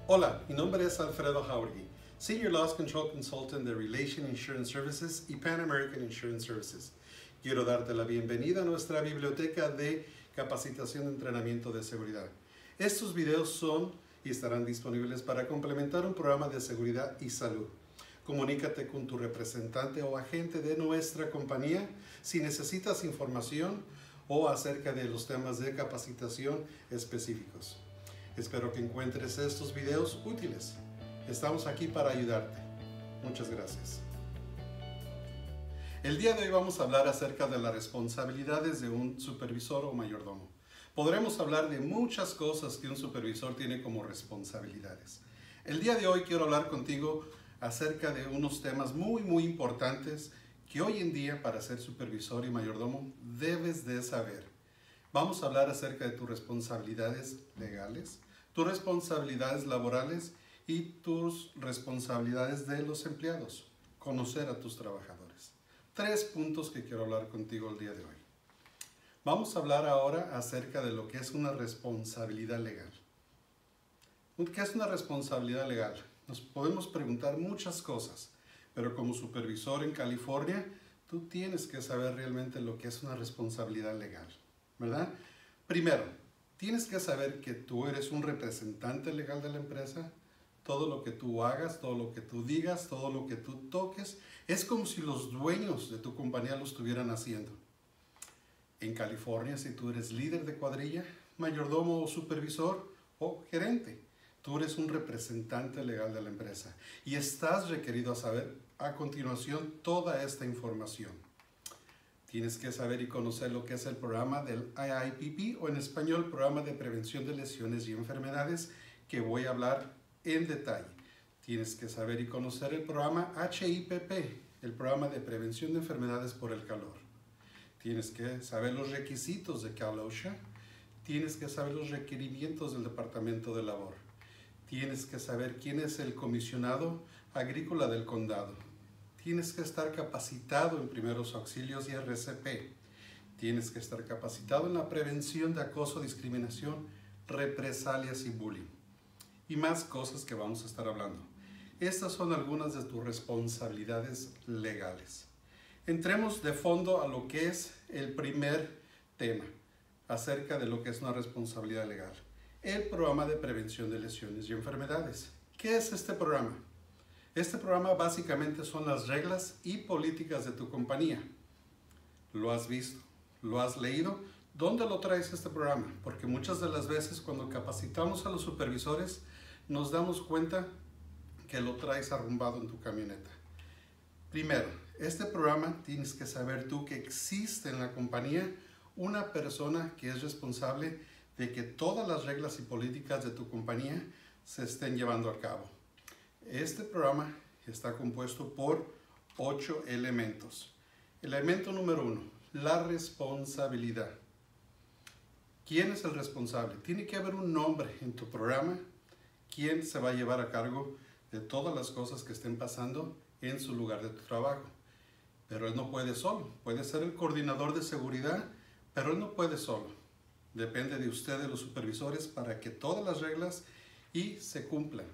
Hola, mi nombre es Alfredo Jauregui, Senior Loss Control Consultant de Relation Insurance Services y Pan American Insurance Services. Quiero darte la bienvenida a nuestra biblioteca de capacitación de entrenamiento de seguridad. Estos videos son y estarán disponibles para complementar un programa de seguridad y salud. Comunícate con tu representante o agente de nuestra compañía si necesitas información o acerca de los temas de capacitación específicos. Espero que encuentres estos videos útiles. Estamos aquí para ayudarte. Muchas gracias. El día de hoy vamos a hablar acerca de las responsabilidades de un supervisor o mayordomo. Podremos hablar de muchas cosas que un supervisor tiene como responsabilidades. El día de hoy quiero hablar contigo acerca de unos temas muy importantes que hoy en día para ser supervisor y mayordomo debes de saber. Vamos a hablar acerca de tus responsabilidades legales, tus responsabilidades laborales y tus responsabilidades de los empleados. Conocer a tus trabajadores. 3 puntos que quiero hablar contigo el día de hoy. Vamos a hablar ahora acerca de lo que es una responsabilidad legal. ¿Qué es una responsabilidad legal? Nos podemos preguntar muchas cosas, pero como supervisor en California, tú tienes que saber realmente lo que es una responsabilidad legal, ¿verdad? Primero, tienes que saber que tú eres un representante legal de la empresa. Todo lo que tú hagas, todo lo que tú digas, todo lo que tú toques, es como si los dueños de tu compañía lo estuvieran haciendo. En California, si tú eres líder de cuadrilla, mayordomo o supervisor o gerente, tú eres un representante legal de la empresa y estás requerido a saber a continuación toda esta información. Tienes que saber y conocer lo que es el programa del IIPP o en español, Programa de Prevención de Lesiones y Enfermedades, que voy a hablar en detalle. Tienes que saber y conocer el programa HIPP, el Programa de Prevención de Enfermedades por el Calor. Tienes que saber los requisitos de Cal OSHA. Tienes que saber los requerimientos del Departamento de Labor. Tienes que saber quién es el comisionado agrícola del condado. Tienes que estar capacitado en primeros auxilios y RCP. Tienes que estar capacitado en la prevención de acoso, discriminación, represalias y bullying. Y más cosas que vamos a estar hablando. Estas son algunas de tus responsabilidades legales. Entremos de fondo a lo que es el primer tema acerca de lo que es una responsabilidad legal. El programa de prevención de lesiones y enfermedades. ¿Qué es este programa? Este programa básicamente son las reglas y políticas de tu compañía. ¿Lo has visto? ¿Lo has leído? ¿Dónde lo traes este programa? Porque muchas de las veces cuando capacitamos a los supervisores nos damos cuenta que lo traes arrumbado en tu camioneta. Primero, este programa tienes que saber tú que existe en la compañía una persona que es responsable de que todas las reglas y políticas de tu compañía se estén llevando a cabo. Este programa está compuesto por 8 elementos. Elemento número 1, la responsabilidad. ¿Quién es el responsable? Tiene que haber un nombre en tu programa. ¿Quién se va a llevar a cargo de todas las cosas que estén pasando en su lugar de trabajo? Pero él no puede solo. Puede ser el coordinador de seguridad, pero él no puede solo. Depende de usted, de los supervisores, para que todas las reglas se cumplan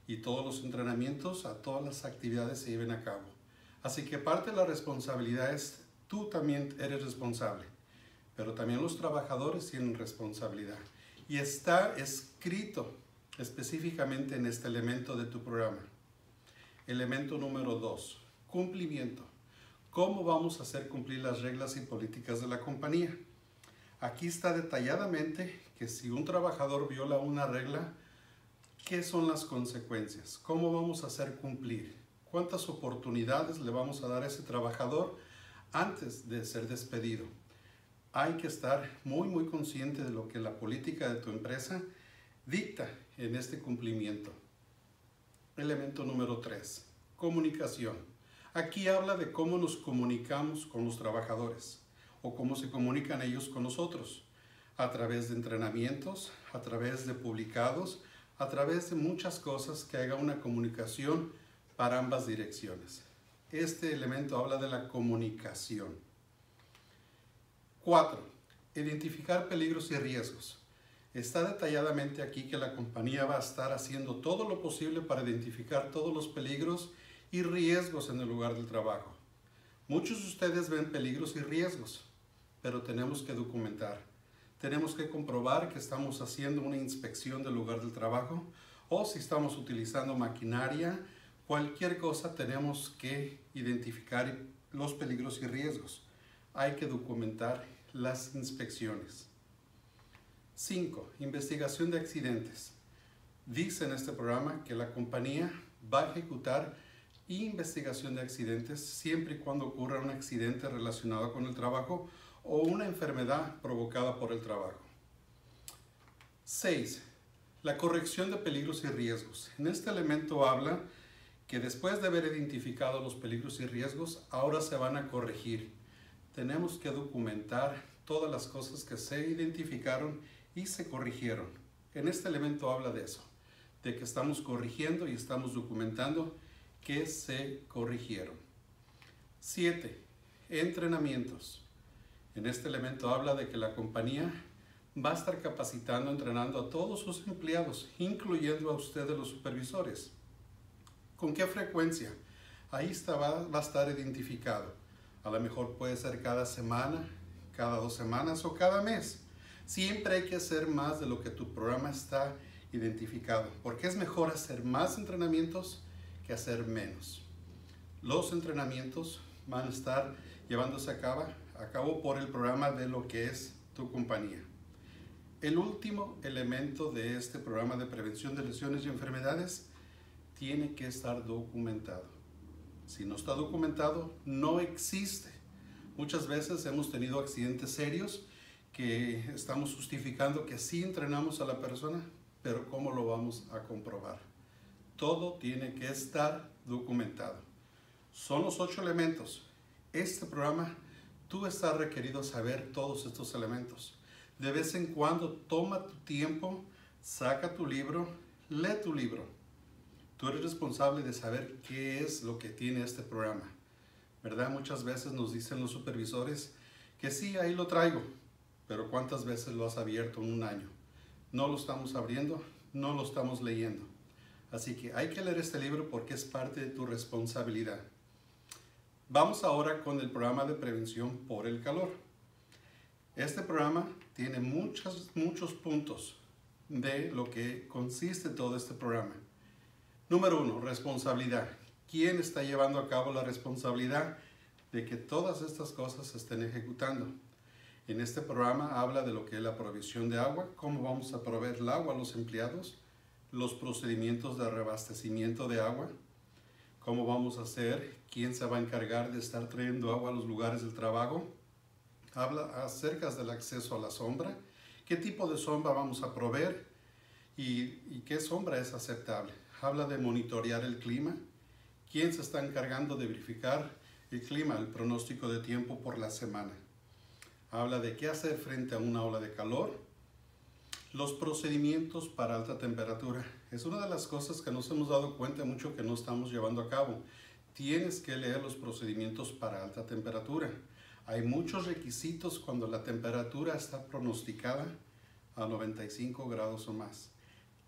y todos los entrenamientos a todas las actividades se lleven a cabo. Así que parte de la responsabilidad es tú también eres responsable, pero también los trabajadores tienen responsabilidad. Y está escrito específicamente en este elemento de tu programa. Elemento número 2, cumplimiento. ¿Cómo vamos a hacer cumplir las reglas y políticas de la compañía? Aquí está detalladamente que si un trabajador viola una regla, ¿qué son las consecuencias? ¿Cómo vamos a hacer cumplir? ¿Cuántas oportunidades le vamos a dar a ese trabajador antes de ser despedido? Hay que estar muy consciente de lo que la política de tu empresa dicta en este cumplimiento. Elemento número 3, comunicación. Aquí habla de cómo nos comunicamos con los trabajadores o cómo se comunican ellos con nosotros, a través de entrenamientos, a través de publicados, a través de muchas cosas que haga una comunicación para ambas direcciones. Este elemento habla de la comunicación. 4. Identificar peligros y riesgos. Está detalladamente aquí que la compañía va a estar haciendo todo lo posible para identificar todos los peligros y riesgos en el lugar del trabajo. Muchos de ustedes ven peligros y riesgos, pero tenemos que documentar. Tenemos que comprobar que estamos haciendo una inspección del lugar del trabajo o si estamos utilizando maquinaria, cualquier cosa tenemos que identificar los peligros y riesgos. Hay que documentar las inspecciones. 5. Investigación de accidentes. Dice en este programa que la compañía va a ejecutar investigación de accidentes siempre y cuando ocurra un accidente relacionado con el trabajo o una enfermedad provocada por el trabajo. 6. La corrección de peligros y riesgos. En este elemento habla que después de haber identificado los peligros y riesgos, ahora se van a corregir. Tenemos que documentar todas las cosas que se identificaron y se corrigieron. En este elemento habla de eso, de que estamos corrigiendo y estamos documentando que se corrigieron. 7. Entrenamientos. En este elemento habla de que la compañía va a estar capacitando, entrenando a todos sus empleados, incluyendo a ustedes los supervisores. ¿Con qué frecuencia? Ahí va a estar identificado. A lo mejor puede ser cada semana, cada 2 semanas o cada mes. Siempre hay que hacer más de lo que tu programa está identificado, porque es mejor hacer más entrenamientos que hacer menos. Los entrenamientos van a estar llevándose a cabo por el programa de lo que es tu compañía. El último elemento de este programa de prevención de lesiones y enfermedades tiene que estar documentado. Si no está documentado, no existe. Muchas veces hemos tenido accidentes serios que estamos justificando que sí entrenamos a la persona, pero ¿cómo lo vamos a comprobar? Todo tiene que estar documentado. Son los 8 elementos. Este programa, tú estás requerido saber todos estos elementos. De vez en cuando toma tu tiempo, saca tu libro, lee tu libro. Tú eres responsable de saber qué es lo que tiene este programa, ¿verdad? Muchas veces nos dicen los supervisores que sí, ahí lo traigo, pero ¿cuántas veces lo has abierto en un año? No lo estamos abriendo, no lo estamos leyendo. Así que hay que leer este libro porque es parte de tu responsabilidad. Vamos ahora con el programa de prevención por el calor. Este programa tiene muchos puntos de lo que consiste todo este programa. Número 1, responsabilidad. ¿Quién está llevando a cabo la responsabilidad de que todas estas cosas se estén ejecutando? En este programa habla de lo que es la provisión de agua, cómo vamos a proveer el agua a los empleados, los procedimientos de reabastecimiento de agua, cómo vamos a hacer, quién se va a encargar de estar trayendo agua a los lugares del trabajo. Habla acerca del acceso a la sombra, qué tipo de sombra vamos a proveer y qué sombra es aceptable. Habla de monitorear el clima, quién se está encargando de verificar el clima, el pronóstico de tiempo por la semana. Habla de qué hacer frente a una ola de calor, los procedimientos para alta temperatura. Es una de las cosas que nos hemos dado cuenta mucho que no estamos llevando a cabo. Tienes que leer los procedimientos para alta temperatura. Hay muchos requisitos cuando la temperatura está pronosticada a 95 grados o más.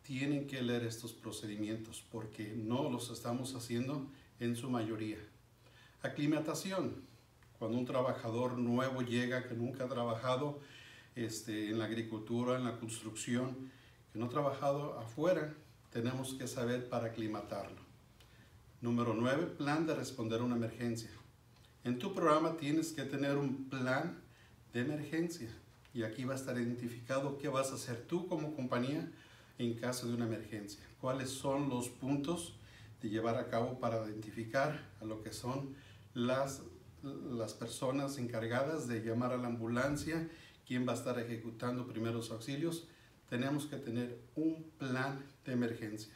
Tienen que leer estos procedimientos porque no los estamos haciendo en su mayoría. Aclimatación. Cuando un trabajador nuevo llega que nunca ha trabajado en la agricultura, en la construcción, que no ha trabajado afuera, tenemos que saber para aclimatarlo. Número 9, plan de responder a una emergencia. En tu programa tienes que tener un plan de emergencia y aquí va a estar identificado qué vas a hacer tú como compañía en caso de una emergencia. Cuáles son los puntos de llevar a cabo para identificar a lo que son las personas encargadas de llamar a la ambulancia, quién va a estar ejecutando primeros auxilios. Tenemos que tener un plan de emergencia.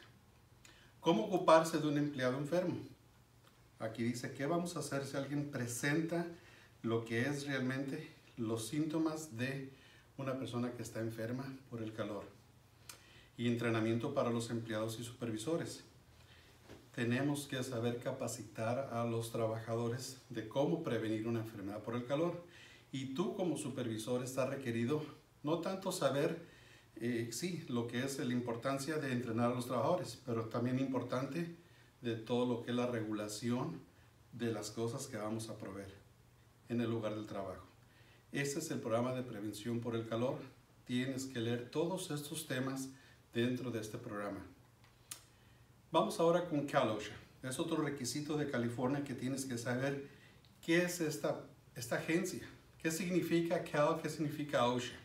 ¿Cómo ocuparse de un empleado enfermo? Aquí dice qué vamos a hacer si alguien presenta lo que es realmente los síntomas de una persona que está enferma por el calor. Y entrenamiento para los empleados y supervisores. Tenemos que saber capacitar a los trabajadores de cómo prevenir una enfermedad por el calor. Y tú como supervisor estás requerido no tanto saber Sí, lo que es la importancia de entrenar a los trabajadores, pero también importante de todo lo que es la regulación de las cosas que vamos a proveer en el lugar del trabajo. Este es el programa de prevención por el calor. Tienes que leer todos estos temas dentro de este programa. Vamos ahora con Cal OSHA. Es otro requisito de California que tienes que saber qué es esta agencia. ¿Qué significa Cal? ¿Qué significa OSHA?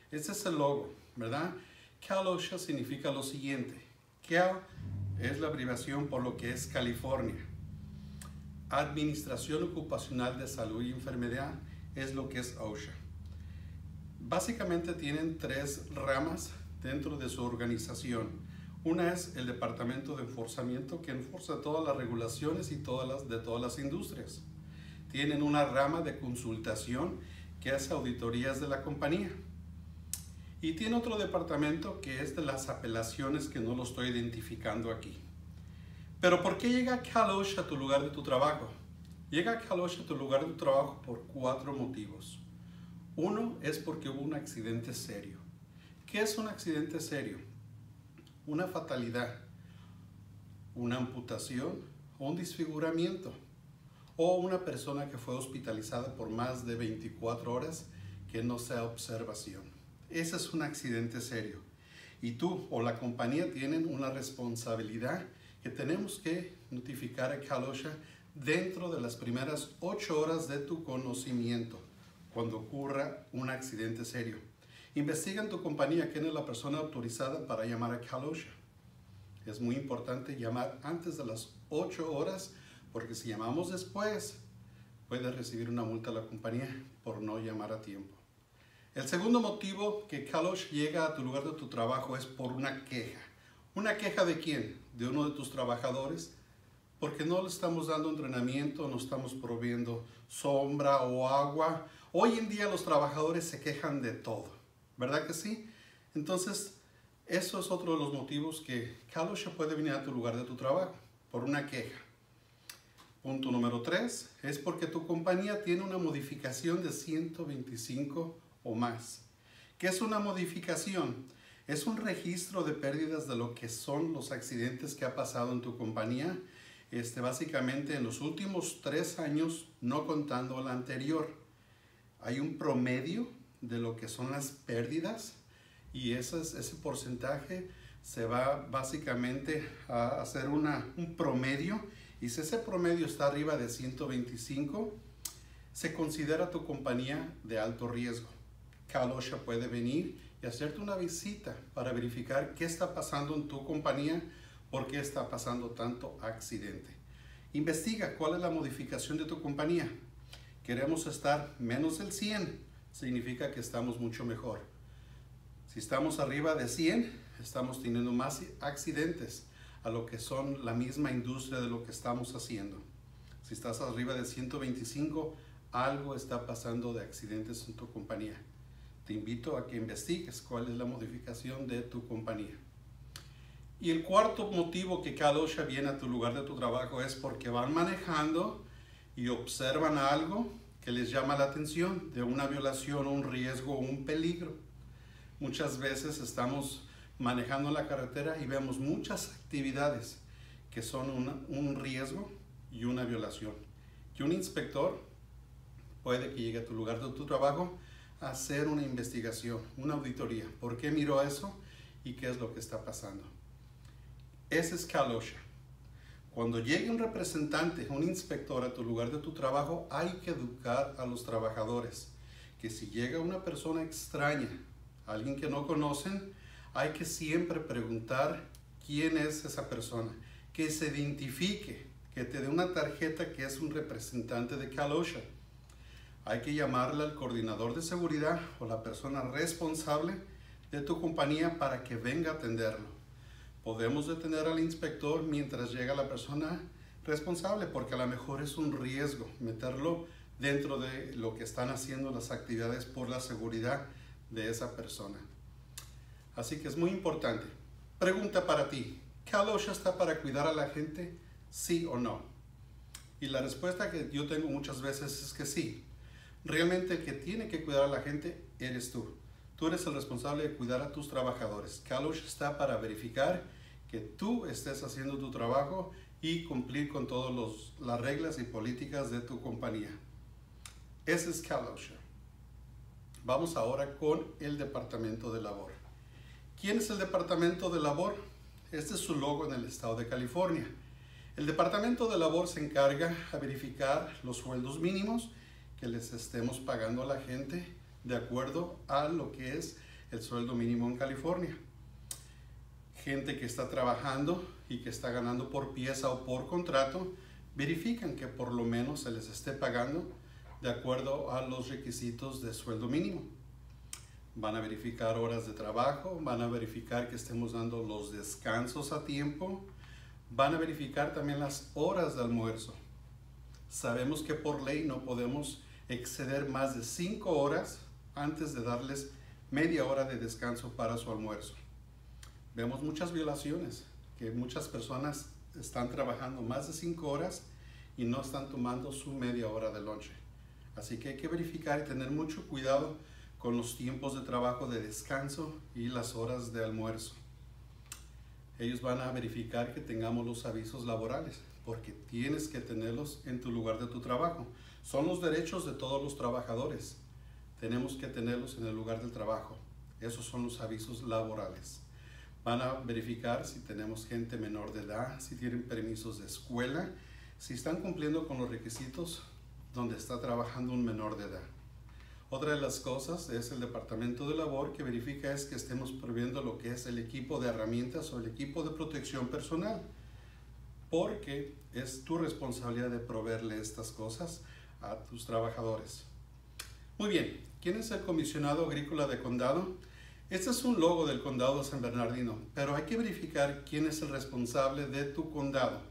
Este es el logo, ¿verdad? Cal OSHA significa lo siguiente. Cal es la abreviación por lo que es California. Administración Ocupacional de Salud y Enfermedad es lo que es OSHA. Básicamente tienen tres ramas dentro de su organización. Una es el Departamento de Enforzamiento, que enforza todas las regulaciones y de todas las industrias. Tienen una rama de consultación que hace auditorías de la compañía. Y tiene otro departamento que es de las apelaciones, que no lo estoy identificando aquí. Pero ¿por qué llega Cal OSHA a tu lugar de tu trabajo? Llega Cal OSHA a tu lugar de tu trabajo por 4 motivos. Uno es porque hubo un accidente serio. ¿Qué es un accidente serio? Una fatalidad, una amputación o un desfiguramiento, o una persona que fue hospitalizada por más de 24 horas que no sea observación. Ese es un accidente serio. Y tú o la compañía tienen una responsabilidad que tenemos que notificar a Cal OSHA dentro de las primeras 8 horas de tu conocimiento cuando ocurra un accidente serio. Investiga en tu compañía quién es la persona autorizada para llamar a Cal OSHA. Es muy importante llamar antes de las 8 horas, porque si llamamos después, puede recibir una multa a la compañía por no llamar a tiempo. El segundo motivo que Cal OSHA llega a tu lugar de tu trabajo es por una queja. ¿Una queja de quién? De uno de tus trabajadores, porque no le estamos dando entrenamiento, no estamos proveyendo sombra o agua. Hoy en día los trabajadores se quejan de todo, ¿verdad que sí? Entonces, eso es otro de los motivos que Cal OSHA puede venir a tu lugar de tu trabajo, por una queja. Punto número 3 es porque tu compañía tiene una modificación de 125 o más. ¿Qué es una modificación? Es un registro de pérdidas de lo que son los accidentes que ha pasado en tu compañía, básicamente en los últimos 3 años, no contando el anterior. Hay un promedio de lo que son las pérdidas y ese porcentaje se va básicamente a hacer un promedio, y si ese promedio está arriba de 125, se considera tu compañía de alto riesgo. Cal OSHA puede venir y hacerte una visita para verificar qué está pasando en tu compañía, por qué está pasando tanto accidente. Investiga cuál es la modificación de tu compañía. Queremos estar menos del 100, significa que estamos mucho mejor. Si estamos arriba de 100, estamos teniendo más accidentes a lo que son la misma industria de lo que estamos haciendo. Si estás arriba de 125, algo está pasando de accidentes en tu compañía. Te invito a que investigues cuál es la modificación de tu compañía. Y el cuarto motivo que Cal OSHA viene a tu lugar de tu trabajo es porque van manejando y observan algo que les llama la atención de una violación, un riesgo o un peligro. Muchas veces estamos manejando la carretera y vemos muchas actividades que son un riesgo y una violación. Que un inspector puede que llegue a tu lugar de tu trabajo a hacer una investigación, una auditoría. ¿Por qué miró eso y qué es lo que está pasando? Ese es Cal OSHA. Cuando llegue un representante, un inspector a tu lugar de tu trabajo, hay que educar a los trabajadores que si llega una persona extraña, alguien que no conocen, hay que siempre preguntar quién es esa persona, que se identifique, que te dé una tarjeta que es un representante de Cal OSHA. Hay que llamarle al coordinador de seguridad o la persona responsable de tu compañía para que venga a atenderlo. Podemos detener al inspector mientras llega la persona responsable, porque a lo mejor es un riesgo meterlo dentro de lo que están haciendo las actividades por la seguridad de esa persona. Así que es muy importante. Pregunta para ti: ¿Cal OSHA está para cuidar a la gente? ¿Sí o no? Y la respuesta que yo tengo muchas veces es que sí. Realmente el que tiene que cuidar a la gente eres tú. Tú eres el responsable de cuidar a tus trabajadores. Cal OSHA está para verificar que tú estés haciendo tu trabajo y cumplir con todas las reglas y políticas de tu compañía. Ese es Cal OSHA. Vamos ahora con el Departamento de Labor. ¿Quién es el Departamento de Labor? Este es su logo en el estado de California. El Departamento de Labor se encarga a verificar los sueldos mínimos que les estemos pagando a la gente de acuerdo a lo que es el sueldo mínimo en California. Gente que está trabajando y que está ganando por pieza o por contrato, verifican que por lo menos se les esté pagando de acuerdo a los requisitos de sueldo mínimo. Van a verificar horas de trabajo, van a verificar que estemos dando los descansos a tiempo, van a verificar también las horas de almuerzo. Sabemos que por ley no podemos exceder más de 5 horas antes de darles media hora de descanso para su almuerzo. Vemos muchas violaciones, que muchas personas están trabajando más de 5 horas y no están tomando su media hora de lonche. Así que hay que verificar y tener mucho cuidado con los tiempos de trabajo de descanso y las horas de almuerzo. Ellos van a verificar que tengamos los avisos laborales, porque tienes que tenerlos en tu lugar de tu trabajo. Son los derechos de todos los trabajadores. Tenemos que tenerlos en el lugar del trabajo. Esos son los avisos laborales. Van a verificar si tenemos gente menor de edad, si tienen permisos de escuela, si están cumpliendo con los requisitos donde está trabajando un menor de edad. Otra de las cosas es el Departamento de Labor que verifica es que estemos proviendo lo que es el equipo de herramientas o el equipo de protección personal, porque es tu responsabilidad de proveerle estas cosas a tus trabajadores. Muy bien, ¿quién es el comisionado agrícola de condado? Este es un logo del condado de San Bernardino, pero hay que verificar quién es el responsable de tu condado.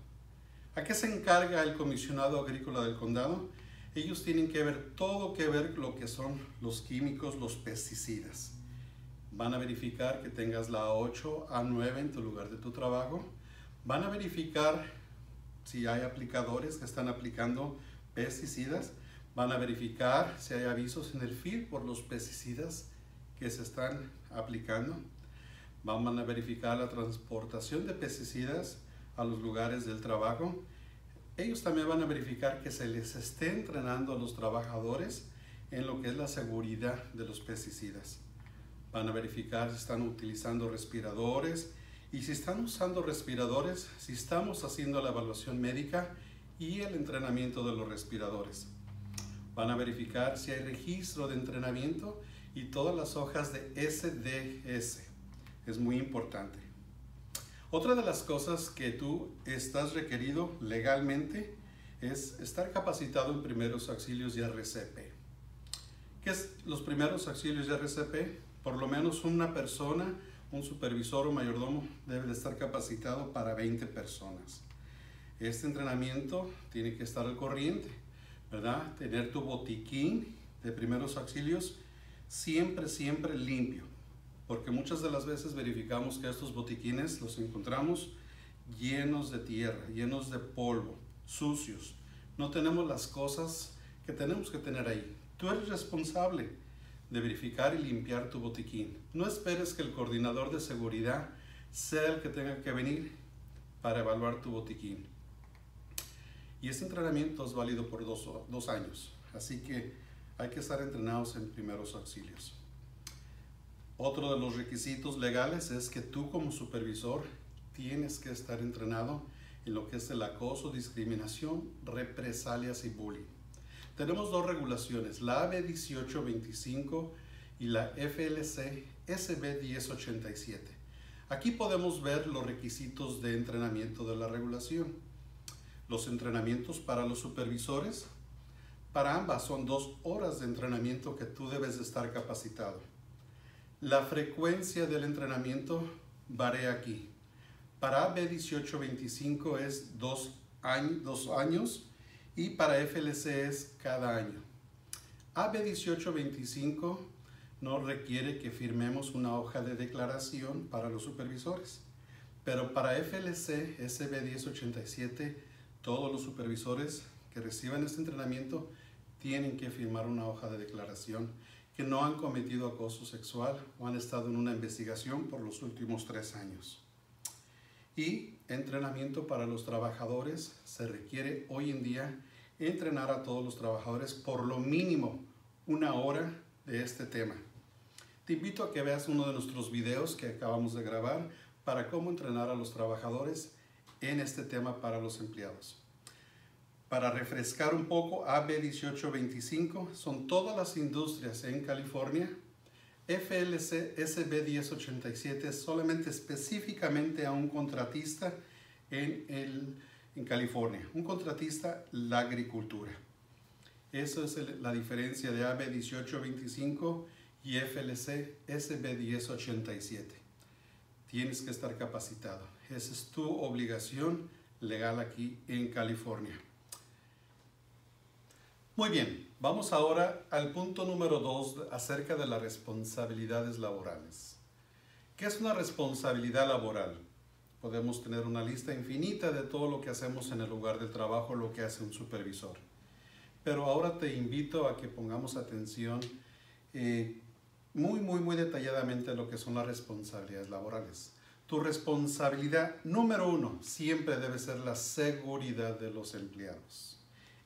¿A qué se encarga el comisionado agrícola del condado? Ellos tienen que ver todo lo que son los químicos, los pesticidas. Van a verificar que tengas la 8 a 9 en tu lugar de tu trabajo. Van a verificar si hay aplicadores que están aplicando pesticidas. Van a verificar si hay avisos en el field por los pesticidas que se están aplicando. Van a verificar la transportación de pesticidas a los lugares del trabajo. Ellos también van a verificar que se les esté entrenando a los trabajadores en lo que es la seguridad de los pesticidas. Van a verificar si están utilizando respiradores y si están usando respiradores, si estamos haciendo la evaluación médica y el entrenamiento de los respiradores. Van a verificar si hay registro de entrenamiento y todas las hojas de SDS. Es muy importante. Otra de las cosas que tú estás requerido legalmente es estar capacitado en primeros auxilios y RCP. ¿Qué es los primeros auxilios y RCP? Por lo menos una persona, un supervisor o mayordomo debe de estar capacitado para 20 personas. Este entrenamiento tiene que estar al corriente, ¿verdad? Tener tu botiquín de primeros auxilios siempre limpio. Porque muchas de las veces verificamos que estos botiquines los encontramos llenos de tierra, llenos de polvo, sucios. No tenemos las cosas que tenemos que tener ahí. Tú eres responsable de verificar y limpiar tu botiquín. No esperes que el coordinador de seguridad sea el que tenga que venir para evaluar tu botiquín. Y este entrenamiento es válido por dos años. Así que hay que estar entrenados en primeros auxilios. Otro de los requisitos legales es que tú como supervisor tienes que estar entrenado en lo que es el acoso, discriminación, represalias y bullying. Tenemos dos regulaciones, la AB 1825 y la FLC SB 1087. Aquí podemos ver los requisitos de entrenamiento de la regulación. Los entrenamientos para los supervisores, para ambas son 2 horas de entrenamiento que tú debes de estar capacitado. La frecuencia del entrenamiento varía aquí. Para AB 1825 es 2 años y para FLC es cada año. AB 1825 no requiere que firmemos una hoja de declaración para los supervisores, pero para FLC SB 1087 todos los supervisores que reciban este entrenamiento tienen que firmar una hoja de declaración que no han cometido acoso sexual o han estado en una investigación por los últimos 3 años. Y entrenamiento para los trabajadores. Se requiere hoy en día entrenar a todos los trabajadores por lo mínimo 1 hora de este tema. Te invito a que veas uno de nuestros videos que acabamos de grabar para cómo entrenar a los trabajadores en este tema para los empleados. Para refrescar un poco, AB 1825 son todas las industrias en California. FLC SB 1087 es solamente específicamente a un contratista en California, un contratista la agricultura. Eso es la diferencia de AB 1825 y FLC SB 1087. Tienes que estar capacitado. Esa es tu obligación legal aquí en California. Muy bien, vamos ahora al punto número 2 acerca de las responsabilidades laborales. ¿Qué es una responsabilidad laboral? Podemos tener una lista infinita de todo lo que hacemos en el lugar de trabajo, lo que hace un supervisor. Pero ahora te invito a que pongamos atención muy detalladamente a lo que son las responsabilidades laborales. Tu responsabilidad número 1 siempre debe ser la seguridad de los empleados.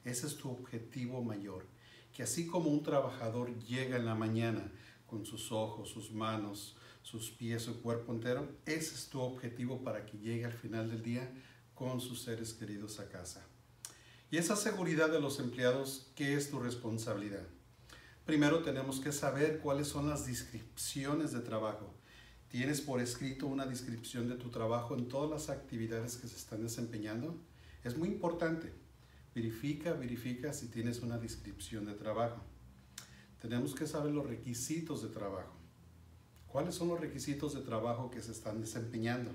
Ese es tu objetivo mayor, que así como un trabajador llega en la mañana con sus ojos, sus manos, sus pies, su cuerpo entero, ese es tu objetivo para que llegue al final del día con sus seres queridos a casa. Y esa seguridad de los empleados, ¿qué es tu responsabilidad? Primero tenemos que saber cuáles son las descripciones de trabajo. ¿Tienes por escrito una descripción de tu trabajo en todas las actividades que se están desempeñando? Es muy importante. Verifica si tienes una descripción de trabajo. Tenemos que saber los requisitos de trabajo. ¿Cuáles son los requisitos de trabajo que se están desempeñando?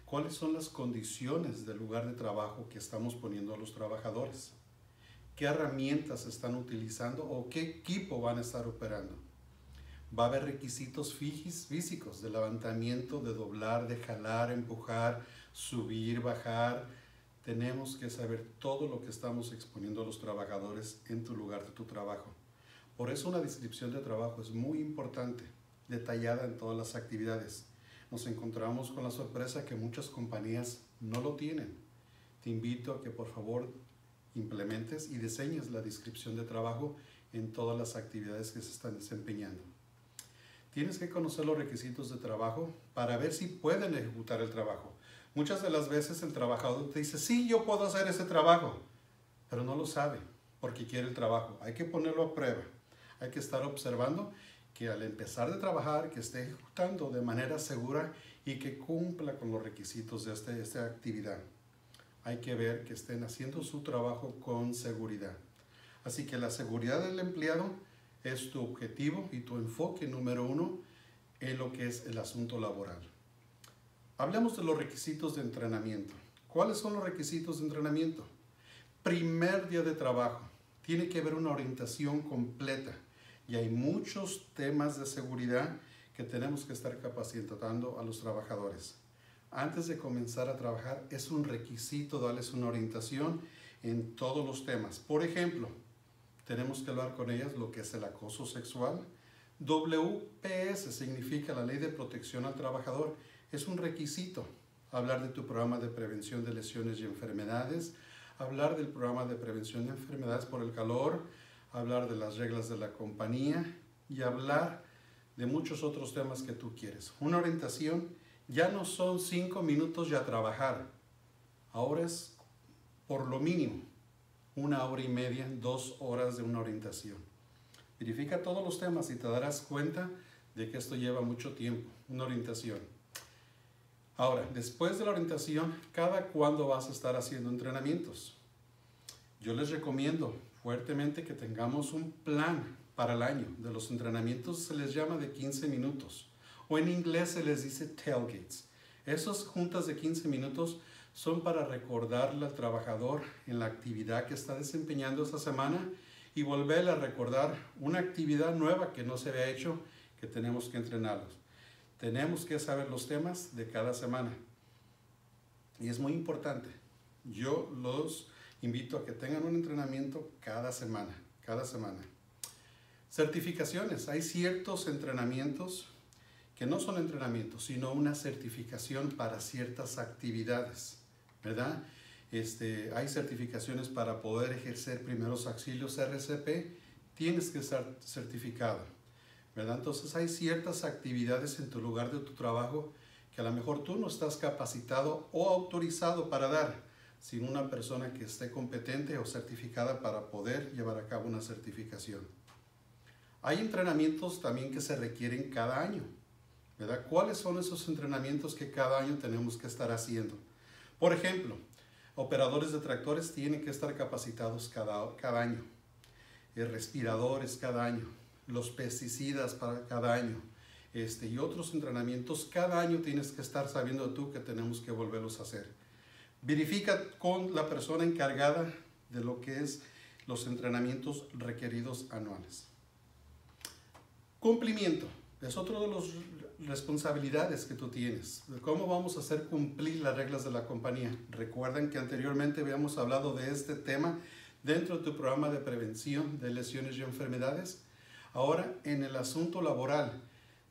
¿Cuáles son las condiciones del lugar de trabajo que estamos poniendo a los trabajadores? ¿Qué herramientas están utilizando o qué equipo van a estar operando? Va a haber requisitos físicos de levantamiento, de doblar, de jalar, empujar, subir, bajar. Tenemos que saber todo lo que estamos exponiendo a los trabajadores en tu lugar de tu trabajo. Por eso una descripción de trabajo es muy importante, detallada en todas las actividades. Nos encontramos con la sorpresa que muchas compañías no lo tienen. Te invito a que por favor implementes y diseñes la descripción de trabajo en todas las actividades que se están desempeñando. Tienes que conocer los requisitos de trabajo para ver si pueden ejecutar el trabajo. Muchas de las veces el trabajador te dice, sí, yo puedo hacer ese trabajo, pero no lo sabe porque quiere el trabajo. Hay que ponerlo a prueba. Hay que estar observando que al empezar de trabajar, que esté ejecutando de manera segura y que cumpla con los requisitos de esta actividad. Hay que ver que estén haciendo su trabajo con seguridad. Así que la seguridad del empleado es tu objetivo y tu enfoque número 1 en lo que es el asunto laboral. Hablemos de los requisitos de entrenamiento. ¿Cuáles son los requisitos de entrenamiento? Primer día de trabajo. Tiene que haber una orientación completa. Y hay muchos temas de seguridad que tenemos que estar capacitando a los trabajadores. Antes de comenzar a trabajar, es un requisito darles una orientación en todos los temas. Por ejemplo, tenemos que hablar con ellas lo que es el acoso sexual. WPS significa la Ley de Protección al Trabajador. Es un requisito hablar de tu programa de prevención de lesiones y enfermedades, hablar del programa de prevención de enfermedades por el calor, hablar de las reglas de la compañía y hablar de muchos otros temas que tú quieres. Una orientación ya no son 5 minutos y a trabajar. Ahora es por lo mínimo 1 hora y media, 2 horas de una orientación. Verifica todos los temas y te darás cuenta de que esto lleva mucho tiempo, una orientación. Ahora, después de la orientación, ¿cada cuándo vas a estar haciendo entrenamientos? Yo les recomiendo fuertemente que tengamos un plan para el año. De los entrenamientos se les llama de 15 minutos o en inglés se les dice tailgates. Esas juntas de 15 minutos son para recordarle al trabajador en la actividad que está desempeñando esta semana y volverle a recordar una actividad nueva que no se había hecho, que tenemos que entrenarlos. Tenemos que saber los temas de cada semana y es muy importante. Yo los invito a que tengan un entrenamiento cada semana. Certificaciones. Hay ciertos entrenamientos que no son entrenamientos, sino una certificación para ciertas actividades, ¿verdad? Hay certificaciones para poder ejercer primeros auxilios RCP, tienes que estar certificado, ¿verdad? Entonces hay ciertas actividades en tu lugar de tu trabajo que a lo mejor tú no estás capacitado o autorizado para dar, sin una persona que esté competente o certificada para poder llevar a cabo una certificación. Hay entrenamientos también que se requieren cada año, ¿verdad? ¿Cuáles son esos entrenamientos que cada año tenemos que estar haciendo? Por ejemplo, operadores de tractores tienen que estar capacitados cada año. Respiradores cada año. Los pesticidas para cada año. Y otros entrenamientos cada año tienes que estar sabiendo tú que tenemos que volverlos a hacer. Verifica con la persona encargada de lo que es los entrenamientos requeridos anuales. Cumplimiento. Es otra de las responsabilidades que tú tienes. ¿Cómo vamos a hacer cumplir las reglas de la compañía? Recuerden que anteriormente habíamos hablado de este tema dentro de tu programa de prevención de lesiones y enfermedades. Ahora, en el asunto laboral,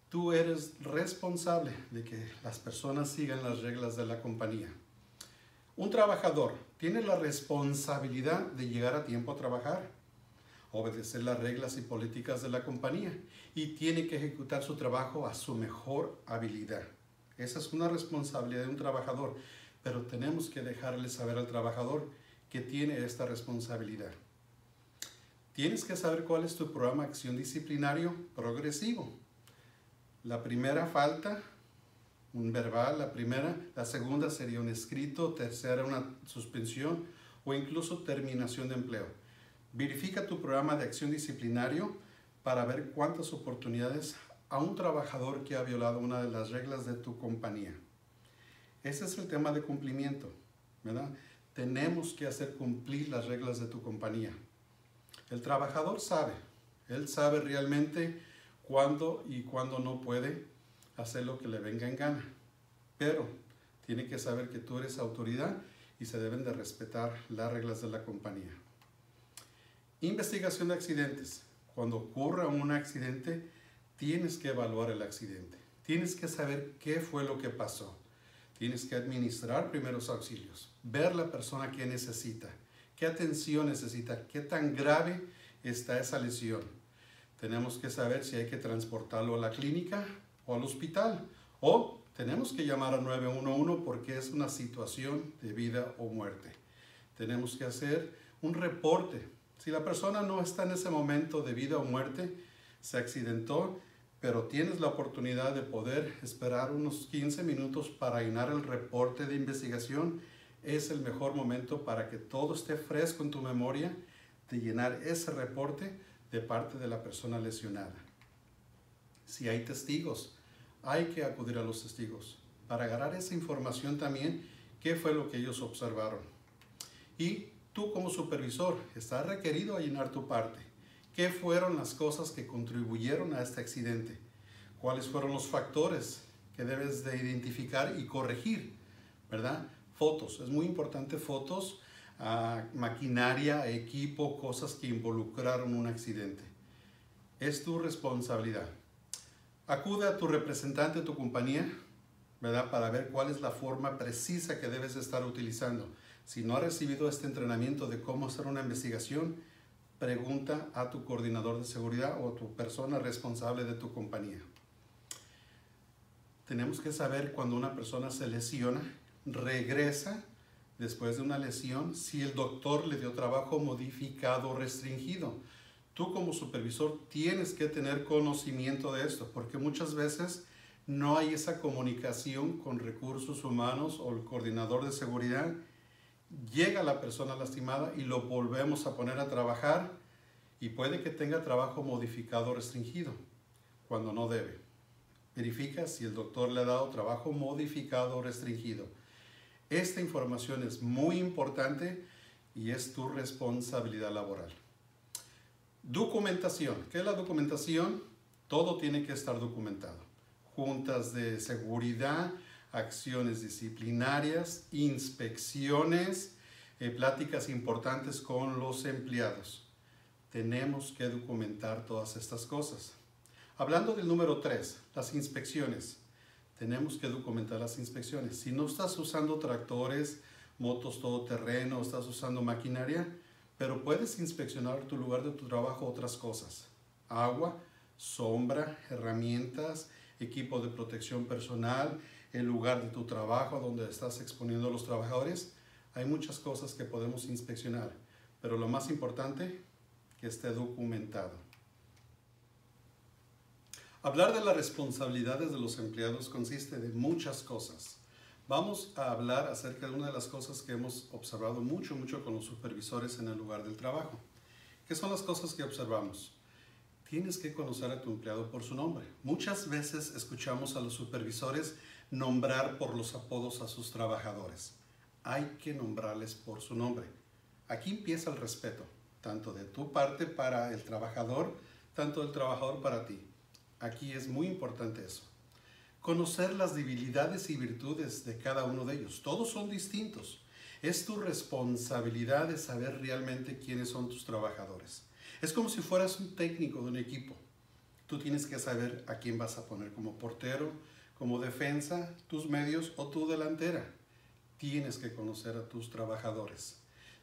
tú eres responsable de que las personas sigan las reglas de la compañía. Un trabajador tiene la responsabilidad de llegar a tiempo a trabajar, obedecer las reglas y políticas de la compañía y tiene que ejecutar su trabajo a su mejor habilidad. Esa es una responsabilidad de un trabajador, pero tenemos que dejarle saber al trabajador que tiene esta responsabilidad. Tienes que saber cuál es tu programa de acción disciplinario progresivo. La primera falta, un verbal, la segunda sería un escrito, tercera una suspensión o incluso terminación de empleo. Verifica tu programa de acción disciplinario para ver cuántas oportunidades a un trabajador que ha violado una de las reglas de tu compañía. Ese es el tema de cumplimiento, ¿verdad? Tenemos que hacer cumplir las reglas de tu compañía. El trabajador sabe, él sabe realmente cuándo y cuándo no puede hacer lo que le venga en gana, pero tiene que saber que tú eres autoridad y se deben de respetar las reglas de la compañía. Investigación de accidentes. Cuando ocurra un accidente, tienes que evaluar el accidente. Tienes que saber qué fue lo que pasó. Tienes que administrar primeros auxilios, ver la persona que necesita, qué atención necesita, qué tan grave está esa lesión. Tenemos que saber si hay que transportarlo a la clínica o al hospital, o tenemos que llamar a 911 porque es una situación de vida o muerte. Tenemos que hacer un reporte. Si la persona no está en ese momento de vida o muerte, se accidentó, pero tienes la oportunidad de poder esperar unos 15 minutos para llenar el reporte de investigación, es el mejor momento para que todo esté fresco en tu memoria de llenar ese reporte de parte de la persona lesionada. Si hay testigos, hay que acudir a los testigos para agarrar esa información también, qué fue lo que ellos observaron. Y tú como supervisor estás requerido a llenar tu parte. ¿Qué fueron las cosas que contribuyeron a este accidente? ¿Cuáles fueron los factores que debes de identificar y corregir? ¿Verdad? Fotos, es muy importante fotos, maquinaria, equipo, cosas que involucraron un accidente. Es tu responsabilidad. Acude a tu representante de tu compañía, ¿verdad? Para ver cuál es la forma precisa que debes de estar utilizando. Si no has recibido este entrenamiento de cómo hacer una investigación, pregunta a tu coordinador de seguridad o a tu persona responsable de tu compañía. Tenemos que saber cuando una persona se lesiona, regresa después de una lesión, si el doctor le dio trabajo modificado o restringido. Tú como supervisor tienes que tener conocimiento de esto, porque muchas veces no hay esa comunicación con recursos humanos o el coordinador de seguridad. Llega la persona lastimada y lo volvemos a poner a trabajar y puede que tenga trabajo modificado o restringido cuando no debe. Verifica si el doctor le ha dado trabajo modificado o restringido. Esta información es muy importante y es tu responsabilidad laboral. Documentación. ¿Qué es la documentación? Todo tiene que estar documentado. Juntas de seguridad, acciones disciplinarias, inspecciones, pláticas importantes con los empleados. Tenemos que documentar todas estas cosas. Hablando del número 3, las inspecciones. Tenemos que documentar las inspecciones. Si no estás usando tractores, motos todoterreno, estás usando maquinaria, pero puedes inspeccionar tu lugar de tu trabajo otras cosas. Agua, sombra, herramientas, equipo de protección personal, el lugar de tu trabajo donde estás exponiendo a los trabajadores. Hay muchas cosas que podemos inspeccionar, pero lo más importante, que esté documentado. Hablar de las responsabilidades de los empleados consiste de muchas cosas. Vamos a hablar acerca de una de las cosas que hemos observado mucho con los supervisores en el lugar del trabajo. ¿Qué son las cosas que observamos? Tienes que conocer a tu empleado por su nombre. Muchas veces escuchamos a los supervisores nombrar por los apodos a sus trabajadores. Hay que nombrarles por su nombre. Aquí empieza el respeto, tanto de tu parte para el trabajador, tanto del trabajador para ti. Aquí es muy importante eso. Conocer las debilidades y virtudes de cada uno de ellos. Todos son distintos. Es tu responsabilidad de saber realmente quiénes son tus trabajadores. Es como si fueras un técnico de un equipo. Tú tienes que saber a quién vas a poner como portero, como defensa, tus medios o tu delantera. Tienes que conocer a tus trabajadores.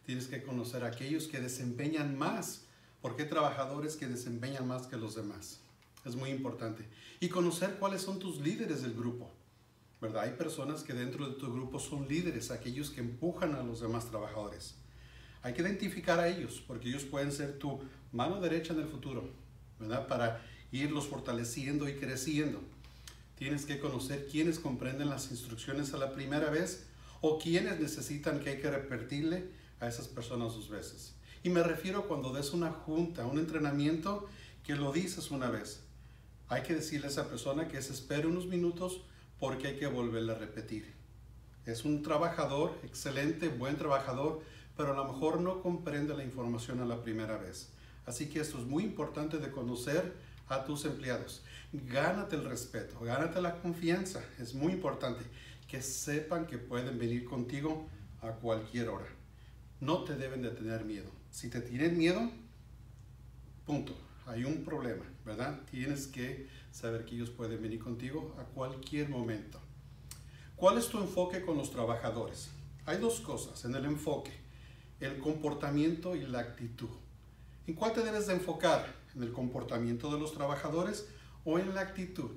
Tienes que conocer a aquellos que desempeñan más. ¿Por qué trabajadores que desempeñan más que los demás? Es muy importante. Y conocer cuáles son tus líderes del grupo, ¿verdad? Hay personas que dentro de tu grupo son líderes, aquellos que empujan a los demás trabajadores. Hay que identificar a ellos, porque ellos pueden ser tu mano derecha en el futuro, ¿verdad? Para irlos fortaleciendo y creciendo. Tienes que conocer quiénes comprenden las instrucciones a la primera vez o quiénes necesitan que hay que repetirle a esas personas 2 veces. Y me refiero cuando des una junta, un entrenamiento, que lo dices una vez. Hay que decirle a esa persona que se espere unos minutos porque hay que volverle a repetir. Es un trabajador, excelente, buen trabajador, pero a lo mejor no comprende la información a la primera vez. Así que esto es muy importante de conocer a tus empleados. Gánate el respeto, gánate la confianza. Es muy importante que sepan que pueden venir contigo a cualquier hora. No te deben de tener miedo. Si te tienen miedo, punto. Hay un problema, ¿verdad? Tienes que saber que ellos pueden venir contigo a cualquier momento. ¿Cuál es tu enfoque con los trabajadores? Hay 2 cosas en el enfoque: el comportamiento y la actitud. ¿En cuál te debes de enfocar? ¿En el comportamiento de los trabajadores o en la actitud?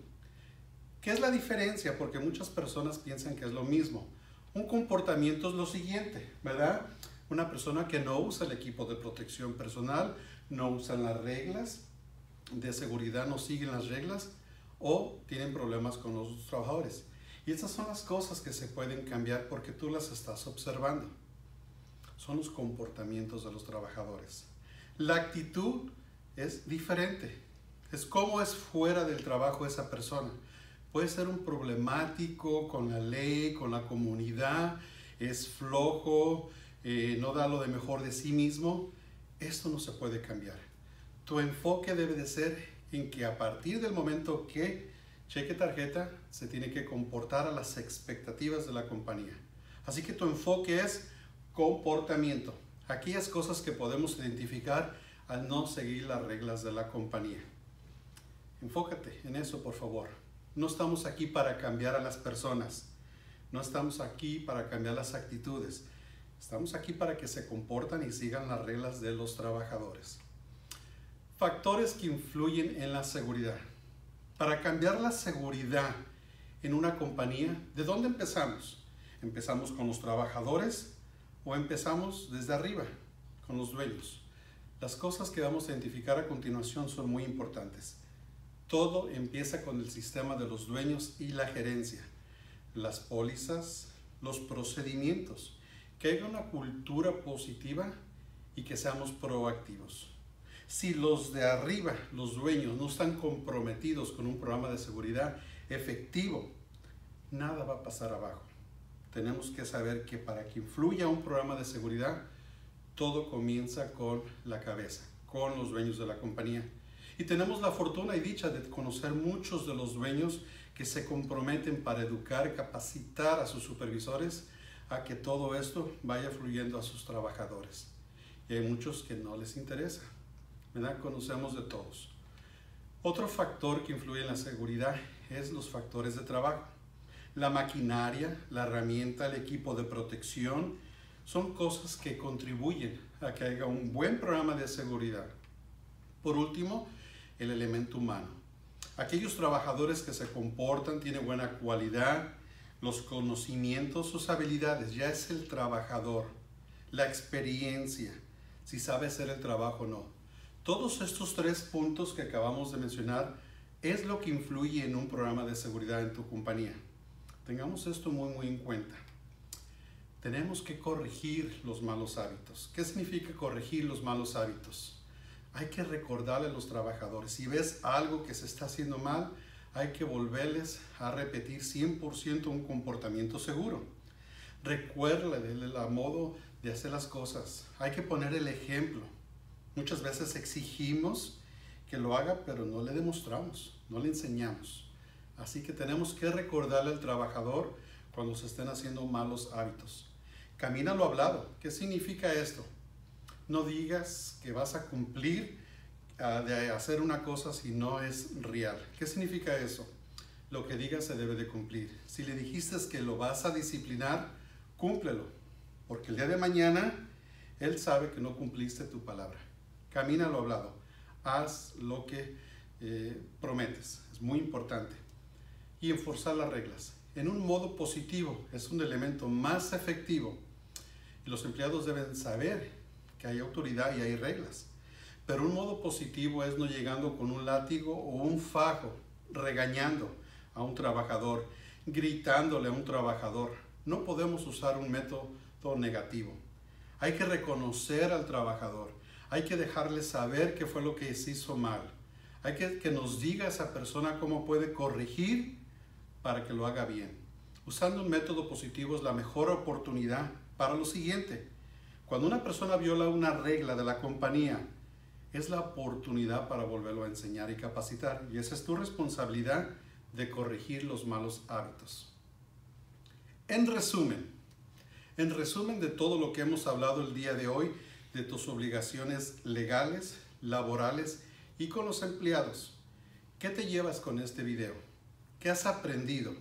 ¿Qué es la diferencia? Porque muchas personas piensan que es lo mismo. Un comportamiento es lo siguiente, ¿verdad? Una persona que no usa el equipo de protección personal, no usan las reglas de seguridad, no siguen las reglas o tienen problemas con los trabajadores. Y estas son las cosas que se pueden cambiar porque tú las estás observando. Son los comportamientos de los trabajadores. La actitud es diferente. Es cómo es fuera del trabajo esa persona. Puede ser un problemático con la ley, con la comunidad, es flojo, no da lo de mejor de sí mismo. Esto no se puede cambiar. Tu enfoque debe de ser en que a partir del momento que cheque tarjeta, se tiene que comportar a las expectativas de la compañía. Así que tu enfoque es comportamiento. Aquellas cosas que podemos identificar al no seguir las reglas de la compañía. Enfócate en eso, por favor. No estamos aquí para cambiar a las personas. No estamos aquí para cambiar las actitudes. Estamos aquí para que se comportan y sigan las reglas de los trabajadores. Factores que influyen en la seguridad. Para cambiar la seguridad en una compañía, ¿de dónde empezamos? ¿Empezamos con los trabajadores o empezamos desde arriba, con los dueños? Las cosas que vamos a identificar a continuación son muy importantes. Todo empieza con el sistema de los dueños y la gerencia. Las pólizas, los procedimientos. Que haya una cultura positiva y que seamos proactivos. Si los de arriba, los dueños, no están comprometidos con un programa de seguridad efectivo, nada va a pasar abajo. Tenemos que saber que para que influya un programa de seguridad, todo comienza con la cabeza, con los dueños de la compañía. Y tenemos la fortuna y dicha de conocer muchos de los dueños que se comprometen para educar, capacitar a sus supervisores a que todo esto vaya fluyendo a sus trabajadores. Y hay muchos que no les interesa. ¿verdad? Conocemos de todos. Otro factor que influye en la seguridad es los factores de trabajo. La maquinaria, la herramienta, el equipo de protección son cosas que contribuyen a que haya un buen programa de seguridad. Por último, el elemento humano. Aquellos trabajadores que se comportan, tienen buena cualidad, los conocimientos, sus habilidades, ya es el trabajador, la experiencia, si sabe hacer el trabajo o no. Todos estos 3 puntos que acabamos de mencionar es lo que influye en un programa de seguridad en tu compañía. Tengamos esto muy en cuenta. Tenemos que corregir los malos hábitos. ¿Qué significa corregir los malos hábitos? Hay que recordarle a los trabajadores, si ves algo que se está haciendo mal, hay que volverles a repetir 100% un comportamiento seguro. Recuérdale el modo de hacer las cosas. Hay que poner el ejemplo. Muchas veces exigimos que lo haga, pero no le demostramos, no le enseñamos. Así que tenemos que recordarle al trabajador cuando se estén haciendo malos hábitos. Camina lo hablado. ¿Qué significa esto? No digas que vas a cumplir de hacer una cosa si no es real. ¿Qué significa eso? Lo que digas se debe de cumplir. Si le dijiste que lo vas a disciplinar, cúmplelo. Porque el día de mañana, él sabe que no cumpliste tu palabra. Camina lo hablado. Haz lo que prometes. Es muy importante. Y enforzar las reglas. En un modo positivo es un elemento más efectivo. Y los empleados deben saber que hay autoridad y hay reglas. Pero un modo positivo es no llegando con un látigo o un fajo, regañando a un trabajador, gritándole a un trabajador. No podemos usar un método negativo. Hay que reconocer al trabajador. Hay que dejarle saber qué fue lo que se hizo mal. Hay que nos diga esa persona cómo puede corregir para que lo haga bien. Usando un método positivo es la mejor oportunidad para lo siguiente. Cuando una persona viola una regla de la compañía, es la oportunidad para volverlo a enseñar y capacitar. Y esa es tu responsabilidad de corregir los malos hábitos. En resumen de todo lo que hemos hablado el día de hoy, de tus obligaciones legales, laborales y con los empleados, ¿qué te llevas con este video? ¿Qué has aprendido?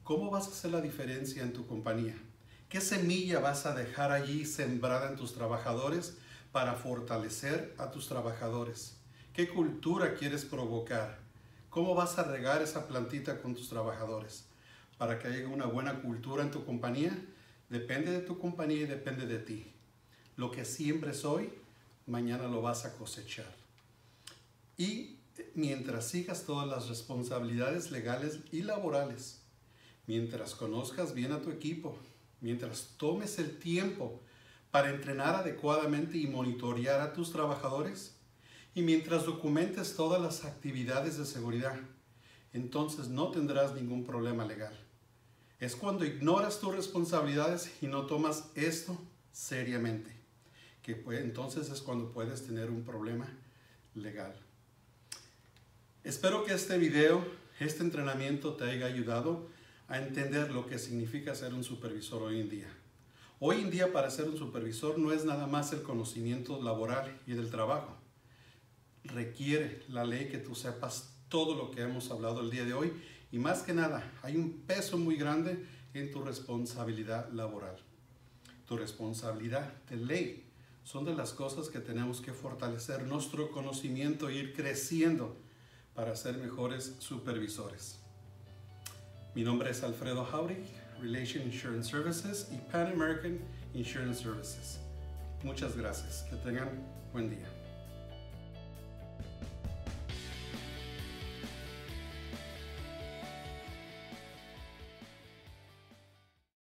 ¿Cómo vas a hacer la diferencia en tu compañía? ¿Qué semilla vas a dejar allí sembrada en tus trabajadores para fortalecer a tus trabajadores? ¿Qué cultura quieres provocar? ¿Cómo vas a regar esa plantita con tus trabajadores? Para que haya una buena cultura en tu compañía, depende de tu compañía y depende de ti. Lo que siembres hoy, mañana lo vas a cosechar. Y mientras sigas todas las responsabilidades legales y laborales, mientras conozcas bien a tu equipo, mientras tomes el tiempo para entrenar adecuadamente y monitorear a tus trabajadores, y mientras documentes todas las actividades de seguridad, entonces no tendrás ningún problema legal. Es cuando ignoras tus responsabilidades y no tomas esto seriamente, que entonces es cuando puedes tener un problema legal. Espero que este video, este entrenamiento te haya ayudado a entender lo que significa ser un supervisor hoy en día. Hoy en día, para ser un supervisor no es nada más el conocimiento laboral y del trabajo. Requiere la ley que tú sepas todo lo que hemos hablado el día de hoy, y más que nada hay un peso muy grande en tu responsabilidad laboral. Tu responsabilidad de ley son de las cosas que tenemos que fortalecer nuestro conocimiento e ir creciendo para ser mejores supervisores. Mi nombre es Alfredo Jauregui, Relation Insurance Services y Pan American Insurance Services. Muchas gracias. Que tengan buen día.